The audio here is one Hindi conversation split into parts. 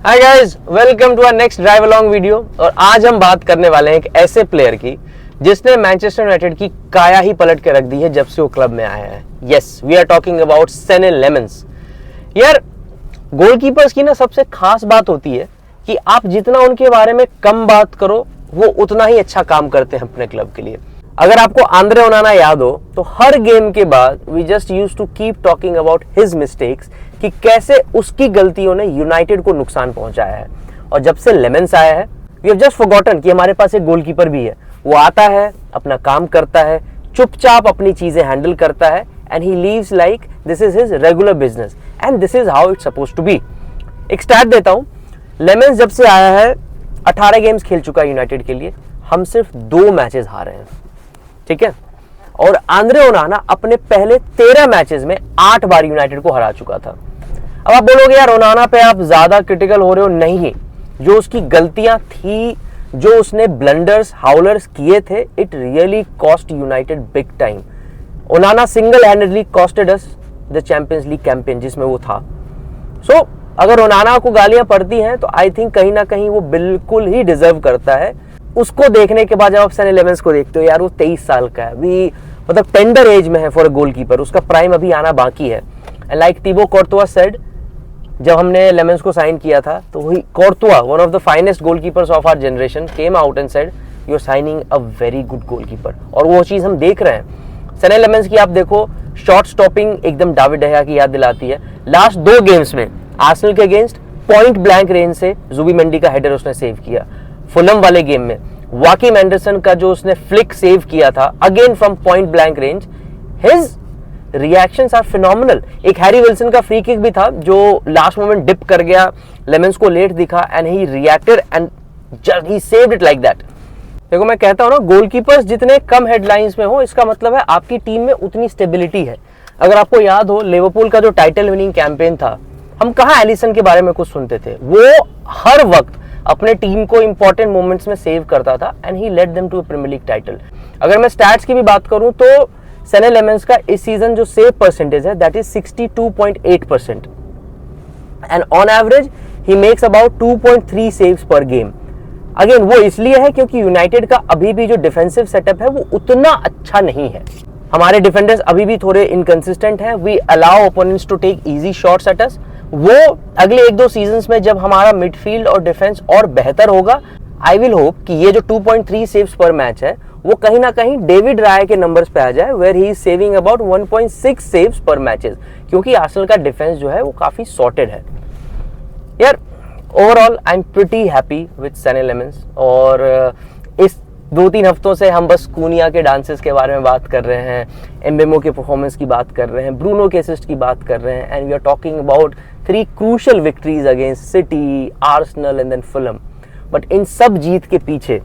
Hi guys, welcome to our next drive along video. और आज हम बात करने वाले हैं एक ऐसे प्लेयर की जिसने मैनचेस्टर यूनाइटेड की काया ही पलट के रख दी है जब से वो क्लब में आया है। Yes, we are talking about Senne Lammens. यार, गोलकीपर्स की ना सबसे खास बात होती है कि आप जितना उनके बारे में कम बात करो वो उतना ही अच्छा काम करते हैं अपने क्लब के लिए। अगर आपको आंद्रे ओनाना याद हो तो हर गेम के बाद we just used to keep talking about his mistakes कि कैसे उसकी गलतियों ने यूनाइटेड को नुकसान पहुंचाया है। और जब से लेमंस आया है वी हैव जस्ट फॉरगॉटन कि हमारे पास एक गोलकीपर भी है। वो आता है, अपना काम करता है, चुपचाप अपनी चीजें हैंडल करता है and he lives like this is his regular business and this is how it's supposed to be. एक स्टैट देता हूं, लेमंस जब से आया है 18 गेम्स खेल चुका है यूनाइटेड के लिए, हम सिर्फ 2 मैचेस हारे हैं, ठीक है। और आंद्रे ओनाना अपने पहले 13 मैचेस में 8 बार यूनाइटेड को हरा चुका था। अब आप बोलोगे यार ओनाना पे आप ज्यादा क्रिटिकल हो रहे हो। नहीं, जो उसकी गलतियां थी, जो उसने ब्लंडर्स हाउलर्स किए थे, it really cost United big time. ओनाना single handedly costed us the champions league campaign जिसमें वो था। सो अगर ओनाना को गालियां पड़ती हैं तो आई थिंक कहीं ना कहीं वो बिल्कुल ही डिजर्व करता है। उसको देखने के बाद जब आप सैने लेमंस को देखते हो, यार वो 23 साल का है अभी, मतलब टेंडर एज में है फॉर अ गोलकीपर। उसका प्राइम अभी आना बाकी है। And like Thibaut Courtois said, जब हमने लेमंस को साइन किया था तो वही Courtois, one of the finest goalkeepers of our generation, came out and said you are signing a very good goalkeeper. और वो चीज हम देख रहे हैं। सैने लेमंस की आप देखो, शॉट स्टॉपिंग एकदम डेविड डेहा की याद दिलाती है। लास्ट 2 गेम्स में आर्सेनल के अगेंस्ट पॉइंट ब्लैंक रेंज से जुबीमेंडी का हेडर उसने सेव किया। फुलम वाले गेम में वाकिम एंडरसन का जो उसने फ्लिक सेव किया था again from point blank range, his reactions are phenomenal. एक हैरी विल्सन का फ्री किक भी था जो लास्ट मोमेंट डिप कर गया, लेमंस को लेट दिखा and he reacted and just he saved it like that. देखो, मैं कहता हूं ना, गोलकीपर्स जितने कम हेडलाइंस में हो, इसका मतलब है आपकी टीम में उतनी स्टेबिलिटी है। अगर आपको याद हो, लिवरपूल का जो टाइटल विनिंग कैंपेन था, हम कहां एलिसन के बारे में कुछ सुनते थे। वो हर वक्त अपने टीम को इंपॉर्टेंट मोमेंट्स में सेव करता था and he led them to a Premier League title. अगर मैं स्टैट्स की भी बात करूं तो सैने लेमंस का इस सीजन जो सेव परसेंटेज है that is 62.8% and on average he makes about 2.3 saves पर गेम। अगेन वो इसलिए है क्योंकि यूनाइटेड का अभी भी जो डिफेंसिव सेटअप है वो उतना अच्छा नहीं है। हमारे डिफेंडर्स अभी भी थोड़े इनकंसिस्टेंट हैं। We allow opponents to take easy shots at us. वो अगले 1-2 सीजन्स में जब हमारा मिडफील्ड और डिफेंस और बेहतर होगा, आई विल होप कि ये जो 2.3 सेव्स पर मैच है वो कहीं ना कहीं डेविड राय के नंबर्स पे आ जाए, where he is saving about 1.6 saves पर मैचेस, क्योंकि आर्सेनल का डिफेंस जो है वो काफी सॉर्टेड है। यार, overall I am pretty happy with Senne Lammens. और इस 2-3 हफ्तों से हम बस कूनिया के डांसेस के बारे में बात कर रहे हैं, एम्बेमो के परफॉर्मेंस की बात कर रहे हैं, ब्रूनो के असिस्ट की बात कर रहे हैं, and we are talking about 3 crucial victories against City, Arsenal and then Fulham. But in सब जीत के पीछे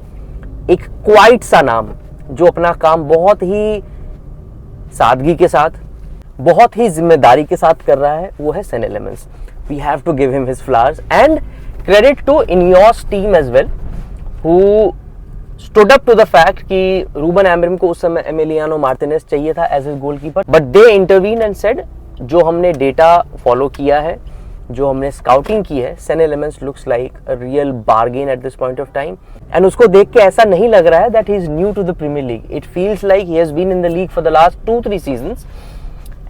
एक क्वाइट सा नाम जो अपना काम बहुत ही सादगी के साथ, बहुत ही जिम्मेदारी के साथ कर रहा है, वो है Senne Lammens. We have to give him his flowers and credit to Ineos team as well, who stood up to the fact कि रूबन एमरिम को उस समय एमिलियानो मार्टिनेज चाहिए था as a goalkeeper, but they intervene and said जो हमने डेटा फॉलो किया है, जो हमने स्काउटिंग की है, Senne Lammens looks like a real bargain at this point of time. And उसको देख के ऐसा नहीं लग रहा है that he is new to the Premier League. It feels like he has been in the league for the last 2-3 seasons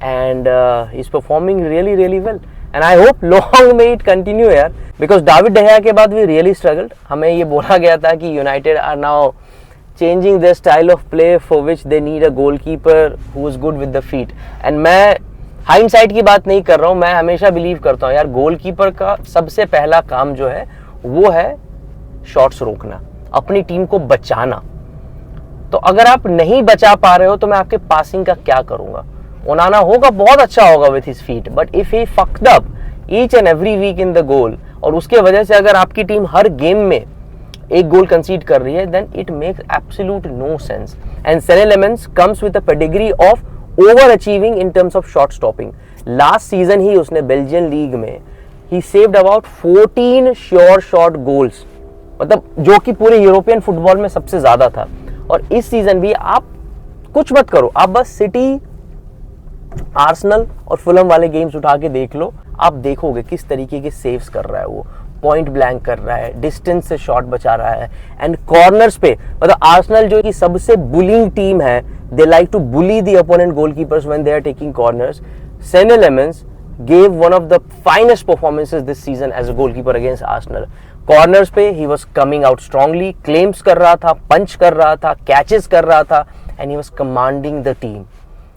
and he is performing really really well and I hope long may it continue यार, बिकॉज डेविड डेहा के बाद वी रियली स्ट्रगल्ड। हमें ये बोला गया था कि United are now changing their style of play for which they need a goalkeeper who is good with the feet. And मैं हाइंडसाइट की बात नहीं कर रहा हूं, मैं हमेशा बिलीव करता हूं यार, गोलकीपर का सबसे पहला काम जो है वो है शॉट्स रोकना, अपनी टीम को बचाना। तो अगर आप नहीं बचा पा रहे हो तो मैं आपके पासिंग का क्या करूंगा। ओनाना होगा, बहुत अच्छा होगा with his feet, but if he fucked up each and every week in the goal, और उसके वजह से अगर आपकी टीम हर गेम में एक गोल कंसीड कर रही है, then it makes absolute no sense. And Senne Lammens comes with a pedigree of over achieving in terms of shot stopping. Last season ही उसने बेल्जियन लीग में ही saved about 14 sure shot goals, मतलब जो कि पूरे यूरोपियन फुटबॉल में सबसे ज्यादा था। और इस सीजन भी आप कुछ मत करो, आप बस सिटी, आर्सेनल और फुलम वाले गेम्स उठा के देख लो, आप देखोगे किस तरीके के सेव्स कर रहा है वो। पॉइंट ब्लैंक कर रहा है, डिस्टेंस से शॉट बचा रहा है, एंड कॉर्नर्स पे मतलब आर्सेनल जो कि सबसे बुलिंग टीम है, they like to bully the opponent goalkeepers when they are taking corners. Senne Lammens gave one of the finest performances this season as a goalkeeper against Arsenal. Corners पे he was coming out strongly, claims कर रहा था, punch कर रहा था, catches कर रहा था, and he was commanding the team.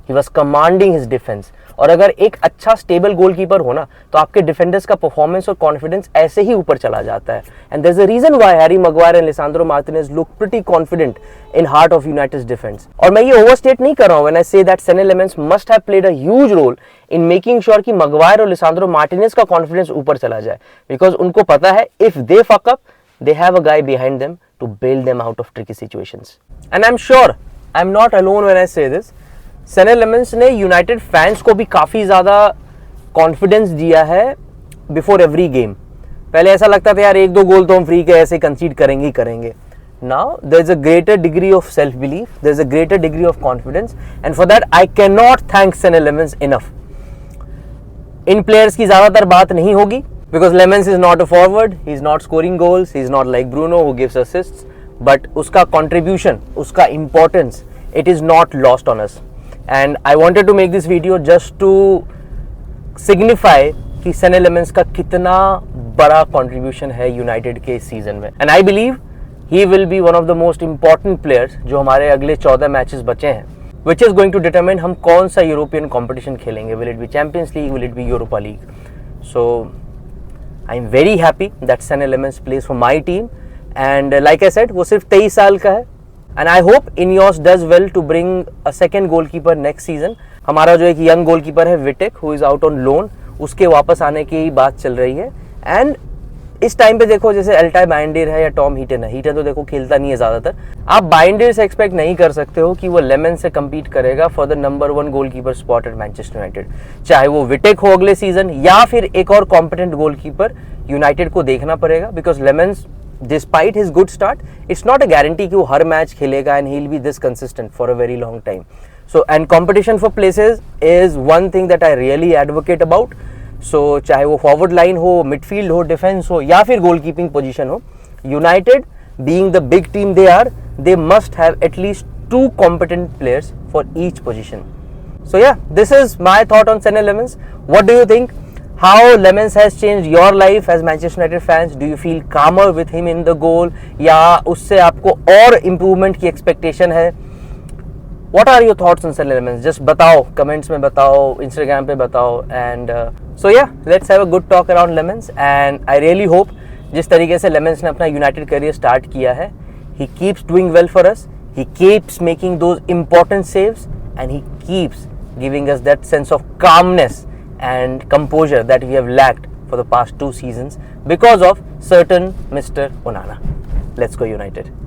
He was commanding his defense. और अगर एक अच्छा स्टेबल गोलकीपर हो ना, तो आपके डिफेंडर्स का परफॉर्मेंस और कॉन्फिडेंस ऐसे ही ऊपर चला जाता है. And there is a reason why Harry Maguire and Lisandro Martinez look pretty confident in heart of United's defence. और मैं ये ओवरस्टेट नहीं कर रहा हूं when I say that Senne Lammens must have played a huge role in making sure कि मैग्वायर और लिसांड्रो मार्टिनेज का कॉन्फिडेंस ऊपर चला जाए, बिकॉज उनको पता है if they fuck up they have a guy behind them to bail them out of tricky situations. And I'm sure I'm not alone when I say this. सेने लेमेंस ने यूनाइटेड फैंस को भी काफ़ी ज़्यादा कॉन्फिडेंस दिया है बिफोर एवरी गेम. पहले ऐसा लगता था यार एक दो गोल तो हम फ्री के ऐसे कंसीड करेंगे ही करेंगे. Now there is a greater degree of self belief, there is a greater degree of confidence, and for that I can not thank Senne Lammens enough. इन प्लेयर्स की ज़्यादातर बात नहीं होगी because Lemens is not a forward, he is not scoring goals, he is not like Bruno who gives assists, but उसका contribution, उसका importance, it is not lost on us. And I wanted to make this video just to signify कि सेने लेमेंस का कितना बड़ा contribution है यूनाइटेड के सीजन में. And I believe he will be one of the most important players जो हमारे अगले 14 मैचेस बचे हैं, which is going to determine हम कौन सा यूरोपियन कॉम्पिटिशन खेलेंगे. Will it be Champions League, will it be Europa League? So I'm very happy that Senne Lemens plays for my team, and like I said वो सिर्फ 23 साल का है, and I hope Ineos does well to bring a second goalkeeper next season. हमारा जो एक यंग गोलकीपर है विटेक who is out on loan, उसके वापस आने की बात चल रही है. एंड इस टाइम पे देखो जैसे एल्टाई बाइंडर है या टॉम हीटन है, हीटन तो देखो खेलता नहीं है ज़्यादातर, आप बाइंडर से एक्सपेक्ट नहीं कर सकते हो कि वो लेमन से कम्पीट करेगा for the number 1 goalkeeper spot at Manchester United. चाहे वो विटेक हो अगले सीजन या फिर एक और कॉम्पिटेंट गोलकीपर, यूनाइटेड को देखना पड़ेगा. Because Lammens despite his good start, it's not a guarantee कि वो हर मैच खेलेगा and he will be this consistent for a very long time. So and competition for places is one thing that I really advocate about. So चाहे वो फॉरवर्ड लाइन हो, मिडफील्ड हो, डिफेंस हो या फिर गोलकीपिंग पोजीशन हो, United being the big team they are, they must have at least 2 competent players for each position. So yeah, this is my thought on Senne Lemens. What do you think? How Lemens has changed your life as Manchester United fans? Do you feel calmer with him in the goal? या उससे आपको और improvement की expectation है? What are your thoughts on Senne Lemens? Just बताओ, comments में बताओ, Instagram पे बताओ. And so yeah, let's have a good talk around Lemens. And I really hope जिस तरीके से Lemens ने अपना United career start किया है, he keeps doing well for us. He keeps making those important saves, and he keeps giving us that sense of calmness and composure that we have lacked for the past 2 seasons because of certain Mr. Onana. Let's go United.